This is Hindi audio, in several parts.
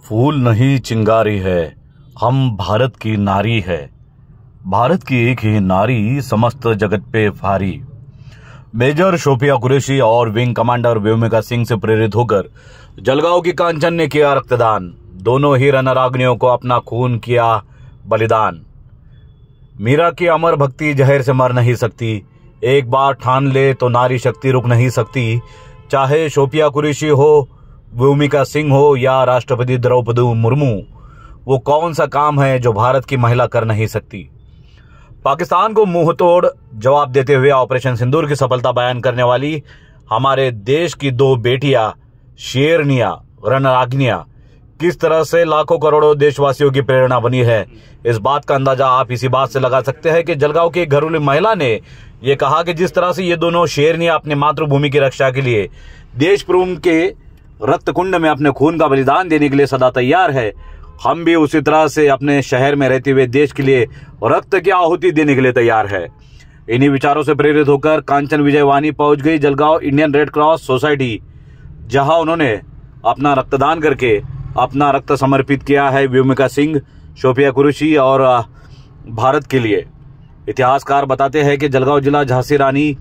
फूल नहीं चिंगारी है, हम भारत की नारी है। भारत की एक ही नारी समस्त जगत पे भारी। मेजर शोफिया कुरैशी और विंग कमांडर व्योमिका सिंह से प्रेरित होकर जलगांव की कांचन ने किया रक्तदान। दोनों ही रणरागिनियों को अपना खून किया बलिदान। मीरा की अमर भक्ति जहर से मर नहीं सकती, एक बार ठान ले तो नारी शक्ति रुक नहीं सकती। चाहे शोफिया कुरैशी हो, व्योमिका सिंह हो या राष्ट्रपति द्रौपदी मुर्मू, वो कौन सा काम है जो भारत की महिला कर नहीं सकती। पाकिस्तान को मुंह तोड़ जवाब देते हुए ऑपरेशन सिंदूर की सफलता बयान करने वाली हमारे देश की दो बेटियां, शेरनियां, रणरागिनियां किस तरह से लाखों करोड़ों देशवासियों की प्रेरणा बनी है, इस बात का अंदाजा आप इसी बात से लगा सकते हैं कि जलगांव की एक घरेलू महिला ने यह कहा कि जिस तरह से ये दोनों शेरनियां अपनी मातृभूमि की रक्षा के लिए देश प्रेम के रक्त कुंड में अपने खून का बलिदान देने के लिए सदा तैयार है, हम भी उसी तरह से अपने शहर में रहते हुए देश के लिए रक्त की आहुति देने के लिए तैयार है। इन्हीं विचारों से प्रेरित होकर कांचन विजयवानी पहुंच गई Jalgaon Indian red cross society, जहां उन्होंने अपना रक्तदान करके अपना रक्त समर्पित किया है व्योमिका सिंह, शोफिया कुरैशी और भारत के लिए। इतिहासकार बताते हैं कि जलगांव जिला झांसी रानी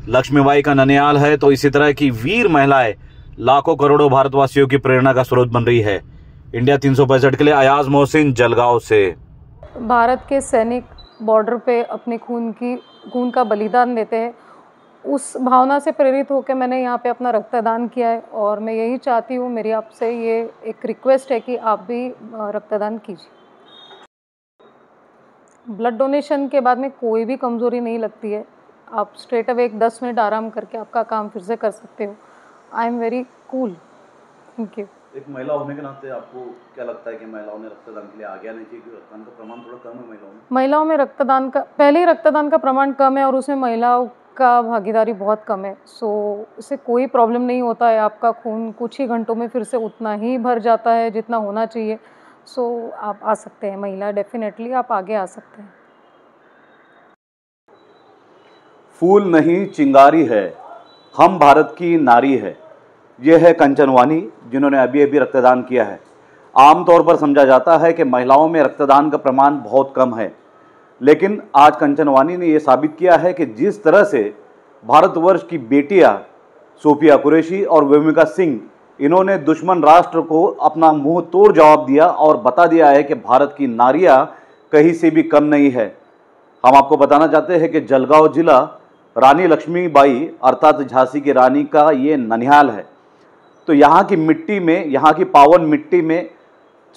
लक्ष्मीबाई का ननियाल है, तो इसी तरह की वीर महिलाएं लाखों करोड़ों भारतवासियों की प्रेरणा का स्रोत बन रही है। इंडिया 365 के लिए अयाज मोहसिन, जलगांव से। भारत के सैनिक बॉर्डर पे अपने खून का बलिदान देते हैं, उस भावना से प्रेरित होकर मैंने यहाँ पे अपना रक्तदान किया है। और मैं यही चाहती हूँ, मेरी आपसे ये एक रिक्वेस्ट है कि आप भी रक्तदान कीजिए। ब्लड डोनेशन के बाद में कोई भी कमज़ोरी नहीं लगती है। आप स्ट्रेट अवे 10 मिनट आराम करके आपका काम फिर से कर सकते हो। I am very cool. Thank you. एक महिला होने के नाते आपको क्या लगता है कि महिलाओं ने रक्तदान के लिए आगे आना चाहिए? रक्तदान का प्रमाण थोड़ा कम है महिलाओं में रक्तदान का प्रमाण कम है और उसमें महिलाओं का भागीदारी बहुत कम है। सो इससे कोई प्रॉब्लम नहीं होता है, आपका खून कुछ ही घंटों में फिर से उतना ही भर जाता है जितना होना चाहिए। सो आप आ सकते हैं, महिला डेफिनेटली आप आगे आ सकते हैं। फूल नहीं चिंगारी है, हम भारत की नारी है। यह है कंचन वानी, जिन्होंने अभी अभी रक्तदान किया है। आमतौर पर समझा जाता है कि महिलाओं में रक्तदान का प्रमाण बहुत कम है, लेकिन आज कंचन वानी ने यह साबित किया है कि जिस तरह से भारतवर्ष की बेटियां शोफिया कुरैशी और व्योमिका सिंह, इन्होंने दुश्मन राष्ट्र को अपना मुंह तोड़ जवाब दिया और बता दिया है कि भारत की नारियां कहीं से भी कम नहीं है। हम आपको बताना चाहते हैं कि जलगांव जिला रानी लक्ष्मीबाई अर्थात झांसी की रानी का ये ननिहाल है। तो यहाँ की मिट्टी में, यहाँ की पावन मिट्टी में,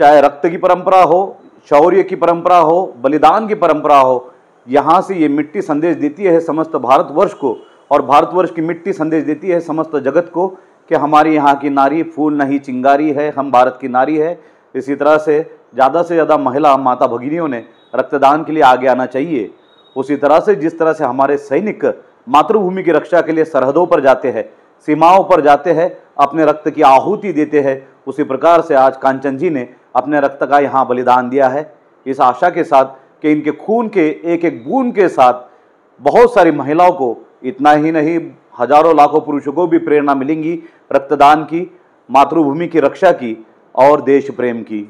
चाहे रक्त की परंपरा हो, शौर्य की परंपरा हो, बलिदान की परंपरा हो, यहाँ से ये मिट्टी संदेश देती है समस्त भारतवर्ष को, और भारतवर्ष की मिट्टी संदेश देती है समस्त जगत को कि हमारी यहाँ की नारी फूल नहीं चिंगारी है, हम भारत की नारी है। इसी तरह से ज़्यादा महिला माता भगिनियों ने रक्तदान के लिए आगे आना चाहिए। उसी तरह से जिस तरह से हमारे सैनिक मातृभूमि की रक्षा के लिए सरहदों पर जाते हैं, सीमाओं पर जाते हैं, अपने रक्त की आहुति देते हैं, उसी प्रकार से आज कांचन जी ने अपने रक्त का यहाँ बलिदान दिया है, इस आशा के साथ कि इनके खून के एक एक बूंद के साथ बहुत सारी महिलाओं को, इतना ही नहीं हजारों लाखों पुरुषों को भी प्रेरणा मिलेंगी रक्तदान की, मातृभूमि की रक्षा की और देश प्रेम की।